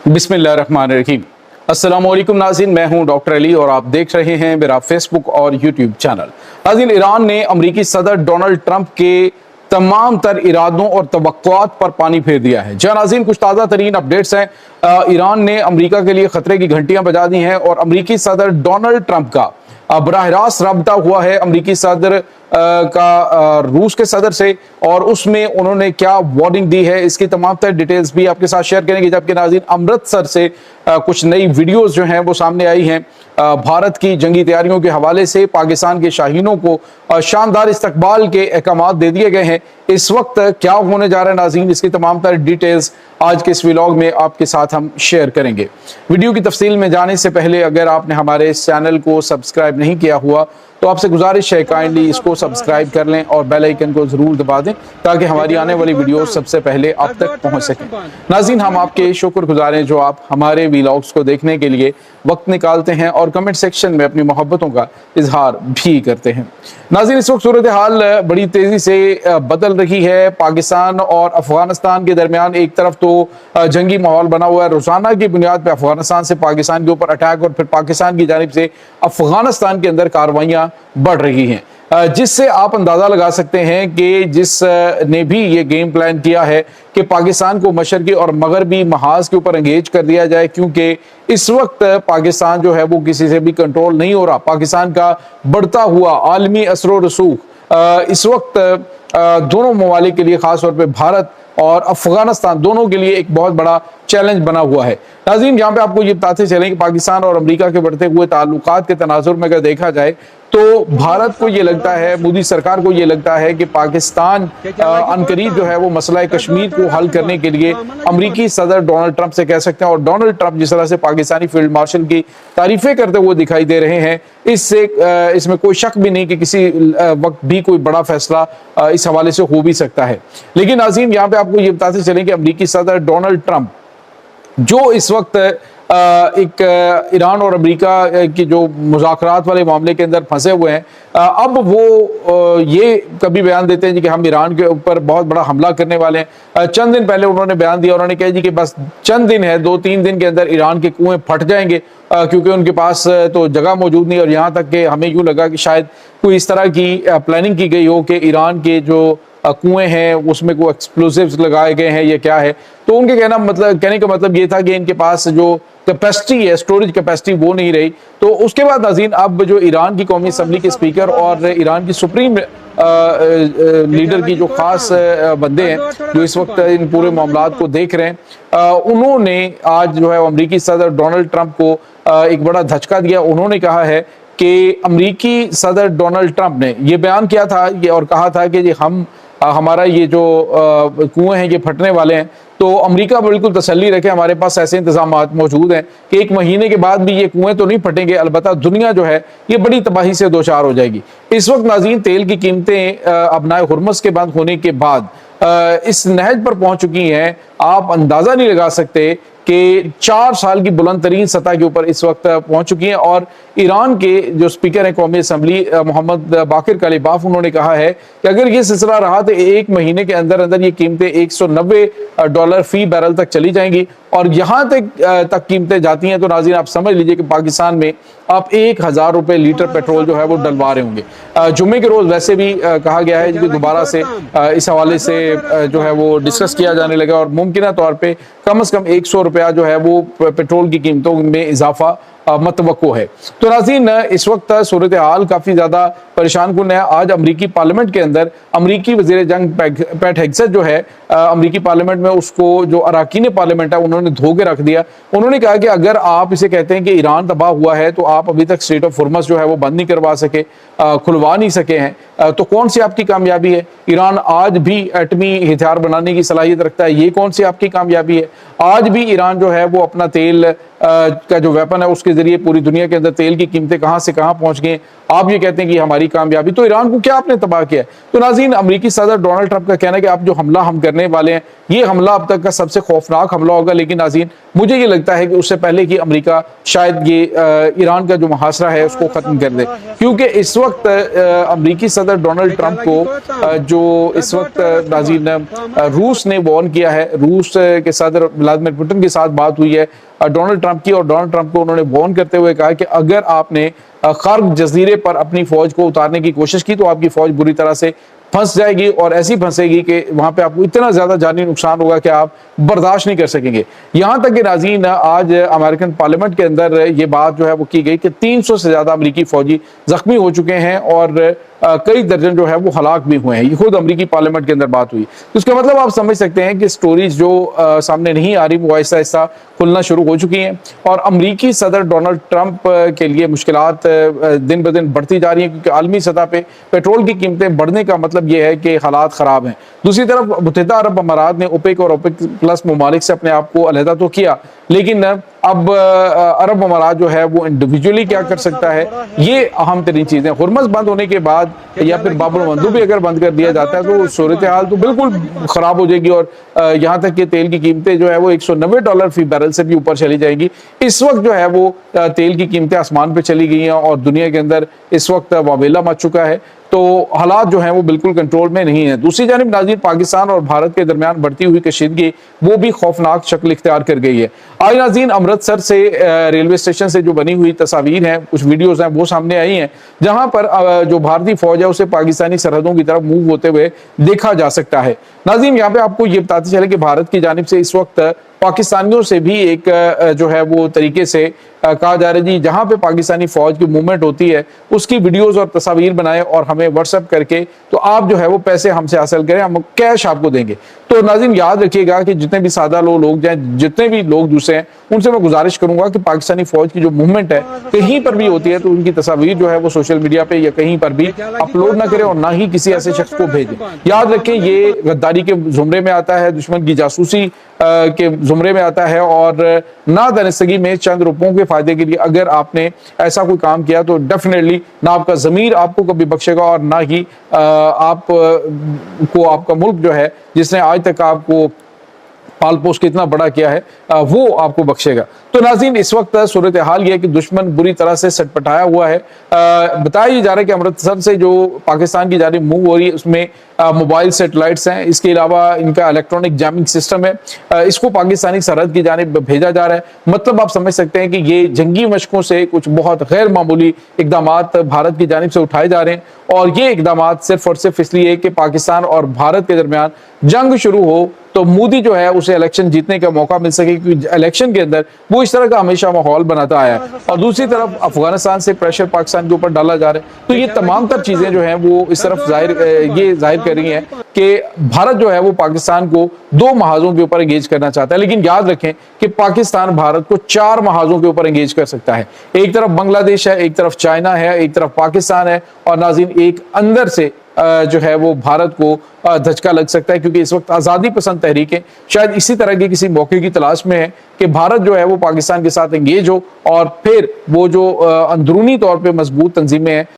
बिस्मिल्लाहिर्रहमानिर्रहीम। अस्सलाम वालेकुम नाज़रीन, मैं हूं डॉक्टर अली और आप देख रहे हैं मेरा फेसबुक और यूट्यूब चैनल। नाज़रीन, ईरान ने अमरीकी सदर डोनाल्ड ट्रंप के तमाम तर इरादों और तवक्कुआत पर पानी फेर दिया है। जी नाज़रीन, कुछ ताज़ा तरीन अपडेट्स हैं। ईरान ने अमरीका के लिए खतरे की घंटियां बजा दी हैं और अमरीकी सदर डोनाल्ड ट्रंप का बराह रास्त रब्ता हुआ है अमरीकी सदर का रूस के सदर से, और उसमें उन्होंने क्या वार्निंग दी है इसकी तमाम तर डिटेल्स भी आपके साथ शेयर करेंगे। जबकि नाज़रीन, अमृतसर से कुछ नई वीडियोस जो हैं वो सामने आई हैं। भारत की जंगी तैयारियों के हवाले से पाकिस्तान के शाहीनों को शानदार इस्तकबाल के अहकामात दे दिए गए हैं। इस वक्त क्या होने जा रहा है नाज़रीन, इसकी तमाम तर डिटेल्स आज के इस व्लॉग में आपके साथ हम शेयर करेंगे। वीडियो की तफसील में जाने से पहले अगर आपने हमारे इस चैनल को सब्सक्राइब नहीं किया हुआ तो आपसे गुजारिश है काइंडली इसको सब्सक्राइब कर लें और बेल आइकन को जरूर दबा दें ताकि हमारी आने वाली वीडियो सबसे पहले आप तक पहुंच सकें। नाज़रीन, हम आपके शुक्रगुजार हैं जो आप हमारे व्लॉग्स को देखने के लिए वक्त निकालते हैं और कमेंट सेक्शन में अपनी मोहब्बतों का इजहार भी करते हैं। नाज़रीन, इस वक्त सूरत हाल बड़ी तेजी से बदल रही है। पाकिस्तान और अफगानिस्तान के दरमियान एक तरफ तो जंगी माहौल बना हुआ है, रोजाना की बुनियाद पर अफगानिस्तान से पाकिस्तान के ऊपर अटैक और फिर पाकिस्तान की जानिब से अफगानिस्तान के अंदर कार्रवाइयां बढ़ रही हैं, जिससे आप अंदाजा लगा सकते हैं कि जिसने भी ये गेम प्लान किया है कि पाकिस्तान को मशरकी और मगरबी महाज के ऊपर एंगेज कर दिया जाए, क्योंकि इस वक्त पाकिस्तान जो है वो किसी से भी कंट्रोल नहीं हो रहा। पाकिस्तान का बढ़ता हुआ आलमी असर रसूख इस वक्त दोनों ममालिक के लिए, खास तौर पे भारत और अफगानिस्तान दोनों के लिए एक बहुत बड़ा चैलेंज बना हुआ है। नाज़रीन, यहाँ पे आपको ये बताते चलें कि पाकिस्तान और अमेरिका के बढ़ते हुए ताल्लुकात के तनाजुर में अगर देखा जाए तो भारत को ये लगता है, मोदी सरकार को ये लगता है कि पाकिस्तान अनकरीब जो है वो मसला कश्मीर को हल करने के लिए अमरीकी सदर डोनाल्ड ट्रंप से कह सकते हैं। और डोनाल्ड ट्रंप जिस तरह से पाकिस्तानी फील्ड मार्शल की तारीफें करते हुए दिखाई दे रहे हैं, इसमें कोई शक भी नहीं कि किसी वक्त भी कोई बड़ा फैसला इस हवाले से हो भी सकता है। लेकिन नाज़रीन, यहाँ पे आपको ये बताते चलें कि अमरीकी सदर डोनाल्ड ट्रंप जो इस वक्त एक ईरान और अमेरिका की जो मुज़ाकरात वाले मामले के अंदर फंसे हुए हैं, अब वो ये कभी बयान देते हैं जी कि हम ईरान के ऊपर बहुत बड़ा हमला करने वाले हैं। चंद दिन पहले उन्होंने बयान दिया, उन्होंने कहा जी कि बस चंद दिन है, 2-3 दिन के अंदर ईरान के कुएं फट जाएंगे, क्योंकि उनके पास तो जगह मौजूद नहीं। और यहाँ तक कि हमें यूँ लगा कि शायद कोई इस तरह की प्लानिंग की गई हो कि ईरान के जो कुएं हैं उसमें कोई एक्सप्लोसिव्स लगाए गए हैं, ये क्या है। तो उनके कहने का मतलब ये था कि इनके पास जो कैपेसिटी है, स्टोरेज कैपेसिटी, वो नहीं रही। तो उसके बाद नाज़रीन, अब जो ईरान की कौमी असम्बली के स्पीकर और ईरान की सुप्रीम लीडर की जो खास बंदे हैं जो इस वक्त इन पूरे मामलात को देख रहे हैं, उन्होंने आज जो है अमरीकी सदर डोनाल्ड ट्रंप को एक बड़ा धचका दिया। उन्होंने कहा है कि अमरीकी सदर डोनाल्ड ट्रंप ने ये बयान किया था और कहा था कि हमारा ये जो कुएं हैं ये फटने वाले हैं, तो अमेरिका बिल्कुल तसल्ली रखे, हमारे पास ऐसे इंतजाम मौजूद हैं कि 1 महीने के बाद भी ये कुएं तो नहीं फटेंगे, अलबत्ता दुनिया जो है ये बड़ी तबाही से दो चार हो जाएगी। इस वक्त नाज़रीन, तेल की कीमतें अपनाए हुर्मुज़ के बंद होने के बाद इस नहज पर पहुंच चुकी हैं। आप अंदाजा नहीं लगा सकते कि 4 साल की बुलंद तरीन सतह के ऊपर इस वक्त पहुंच चुकी हैं। और ईरान के जो स्पीकर हैं कौमी असम्बली मोहम्मद बाकिर कलीबाफ, उन्होंने कहा है कि अगर ये सिलसिला रहा तो 1 महीने के अंदर अंदर ये कीमतें $190 फी बैरल तक चली जाएंगी। और यहाँ तक कीमतें जाती हैं तो नाज़रीन आप समझ लीजिए कि पाकिस्तान में आप 1000 रुपये लीटर पेट्रोल जो है वो डलवा रहे होंगे। जुम्मे के रोज़ वैसे भी कहा गया है कि दोबारा से इस हवाले से जो है वो डिस्कस किया जाने लगा और मुमकिन तौर पर कम से कम 100 रुपया जो है वो पेट्रोल की कीमतों में इजाफा मतवक्को है। तो नाज़रीन, इस वक्त सूरत हाल काफ़ी ज़्यादा परेशान कुन है। आज अमरीकी पार्लियामेंट के अंदर अमरीकी वज़ीर जंग पैट हेग्सेथ जो है अमरीकी पार्लियामेंट में, उसको जो अरकान पार्लियामेंट है उन्होंने धो के रख दिया। उन्होंने कहा कि अगर आप इसे कहते हैं कि ईरान तबाह हुआ है तो आप अभी तक स्ट्रेट ऑफ हुर्मुज़ जो है वो बंद नहीं करवा सके, खुलवा नहीं सके हैं, तो कौन सी आपकी कामयाबी है। ईरान आज भी एटमी हथियार बनाने की सलाहियत रखता है, ये कौन सी आपकी कामयाबी है। आज भी ईरान जो है वो अपना तेल کا جو ویپن ہے اس کے ذریعے پوری دنیا کے اندر تیل کی قیمتیں کہاں سے کہاں پہنچ گئے، آپ یہ کہتے ہیں کہ ہماری کامیابی، تو ایران کو کیا آپ نے تباہ کیا ہے؟ تو ناظرین، امریکی صدر ڈونلڈ ٹرمپ کا کہنا ہے کہ اب جو حملہ ہم کرنے والے ہیں یہ حملہ اب تک کا سب سے خوفناک حملہ ہوگا، لیکن ناظرین مجھے یہ لگتا ہے کہ اس سے پہلے کہ امریکہ شاید یہ ایران کا جو محاصرہ ہے اس کو ختم کر دے، کیونکہ اس وقت امریکی صدر ڈونلڈ ٹرمپ کو جو اس وقت ناظرین روس نے وارن کیا ہے، روس کے صدر ولادیمیر پوٹن کے ساتھ بات ہوئی ہے ڈونلڈ ٹرمپ کی، اور ڈونلڈ ٹرمپ کو انہوں نے وارن کرتے ہوئے کہا کہ اگر آپ نے خارق جزیرے پر اپنی فوج کو اتارنے کی کوشش کی تو آپ کی فوج بری طرح سے پھنس جائے گی، اور ایسی پھنسے گی کہ وہاں پہ آپ کو اتنا زیادہ جانی نقصان ہوگا کہ آپ برداشت نہیں کر سکیں گے۔ یہاں تک کہ ناظرین آج امریکن پارلیمنٹ کے اندر یہ بات جو ہے وہ کی گئی کہ 300 سے زیادہ امریکی فوجی زخمی ہو چکے ہیں اور کئی درجن جو ہے وہ ہلاک بھی ہوئے ہیں، یہ خود امریکی پارلیمنٹ کے اندر بات ہوئی۔ اس کا مطلب آپ سمجھ سکتے ہیں کہ سٹوریز جو سامنے نہیں آ رہی وہ آہستہ آہستہ کھلنا شروع ہو چکی ہیں، اور امریکی صدر ڈونلڈ ٹرمپ کے لیے مشکلات دن بدن بڑھتی جا رہی ہیں، کیونکہ عالمی سطح پہ پیٹرول کی قیمتیں بڑھنے کا مطلب یہ ہے کہ حالات خراب ہیں۔ دوسری طرف متحدہ عرب امارات نے اوپیک اور اوپیک پلس ممالک سے اپنے آپ کو علیحدہ تو کیا، لیکن اب عرب امارات جو ہے وہ انڈیویجولی کیا کر سکتا ہے، یہ اہم ترین چیزیں۔ ہرمز بند ہونے کے بعد یا پھر باب المندب بھی اگر بند کر دیا جاتا ہے تو صورتحال تو بالکل خراب ہو جائے گی، اور یہاں تک کہ تیل کی قیمتیں جو ہے وہ $190 فی بیرل سے بھی اوپر چلی جائیں گی۔ اس وقت جو ہے وہ تیل کی قیمتیں آسمان پہ چلی گئی ہیں اور دنیا کے اندر اس وقت واویلا مچ چکا ہے، تو حالات جو ہیں وہ بالکل کنٹرول میں نہیں ہیں۔ دوسری جانب ناظرین، پاکستان اور بھارت کے درمیان بڑھتی ہوئی کشیدگی وہ بھی خوفناک شکل اختیار کر گئی ہے۔ آج ناظرین امرتسر سے ریلوے اسٹیشن سے جو بنی ہوئی تصاویر ہیں، کچھ ویڈیوز ہیں وہ سامنے آئی ہیں، جہاں پر جو بھارتی فوج ہے اسے پاکستانی سرحدوں کی طرف موو ہوتے ہوئے دیکھا جا سکتا ہے۔ ناظرین یہاں پہ آپ کو یہ بتاتے چلے کہ بھارت کی جانب سے اس وقت پاکستانیوں سے بھی ایک جو ہے وہ طریقے سے کہا جا رہا ہے جی جہاں پہ پاکستانی فوج کی موومنٹ ہوتی ہے اس کی ویڈیوز اور تصاویر بنائیں اور ہمیں واٹس ایپ کر کے تو آپ جو ہے وہ پیسے ہم سے حاصل کریں، ہم کیش آپ کو دیں گے۔ تو ناظرین یاد رکھیے گا کہ جتنے بھی سادہ لوگ جائیں، جتنے بھی لوگ دوسرے ہیں، ان سے میں گزارش کروں گا کہ پاکستانی فوج کی جو موومنٹ ہے کہیں پر بھی ہوتی ہے تو ان کی تصاویر جو ہے وہ سوشل میڈیا پہ یا کہیں پر بھی اپلوڈ نہ کریں اور نہ ہی کسی ایسے شخص کو بھیجیں۔ یاد رکھیں یہ غداری کے زمرے میں آتا ہے، دشمن کی جاسوسی کے زمرے میں آتا ہے، اور نہ دانستگی میں چند روپوں کے فائدے کے لیے اگر آپ نے ایسا کوئی کام کیا تو ڈیفینیٹلی نہ آپ کا ضمیر آپ کو کبھی بخشے گا اور نہ ہی آپ کو آپ کا ملک جو ہے جس نے آج تک آپ کو پال پوس کے اتنا بڑا کیا ہے وہ آپ کو بخشے گا۔ تو ناظرین اس وقت صورتحال یہ ہے کہ دشمن بری طرح سے سٹ پٹایا ہوا ہے۔ بتایا جا رہا ہے کہ امرتسر سے جو پاکستان کی جانب موو ہو رہی ہے اس میں موبائل سیٹلائٹس ہیں، اس کے علاوہ ان کا الیکٹرانک جیمنگ سسٹم ہے، اس کو پاکستانی سرحد کی جانب بھیجا جا رہا ہے۔ مطلب آپ سمجھ سکتے ہیں کہ یہ جنگی مشقوں سے کچھ بہت غیر معمولی اقدامات بھارت کی جانب سے اٹھائے جا رہے ہیں، اور یہ اقدامات صرف اور صرف اس لیے کہ پاکستان اور بھارت کے درمیان جنگ شروع ہو تو مودی جو ہے اسے الیکشن جیتنے کا موقع مل سکے، کیونکہ الیکشن کے اندر وہ اس طرح کا ہمیشہ ماحول بناتا آیا ہے، اور دوسری طرف افغانستان سے پریشر پاکستان کے اوپر ڈالا جا رہا ہے۔ تو یہ تمام تر چیزیں جو ہیں وہ اس طرف یہ ظاہر کر رہی ہیں کہ بھارت جو ہے وہ پاکستان کو 2 محاذوں کے اوپر انگیج کرنا چاہتا ہے، لیکن یاد رکھیں کہ پاکستان بھارت کو 4 محاذوں کے اوپر انگیج کر سکتا ہے۔ ایک طرف بنگلہ دیش ہے، ایک طرف چائنا ہے، ایک طرف پاکستان ہے، اور ناظرین ایک اندر سے جو ہے وہ بھارت کو دھچکا لگ سکتا ہے، کیونکہ اس وقت آزادی پسند تحریکیں شاید اسی طرح کے کسی موقع کی تلاش میں ہے کہ بھارت جو ہے وہ پاکستان کے ساتھ انگیج ہو، اور پھر وہ جو اندرونی طور پہ مضبوط تنظیمیں ہیں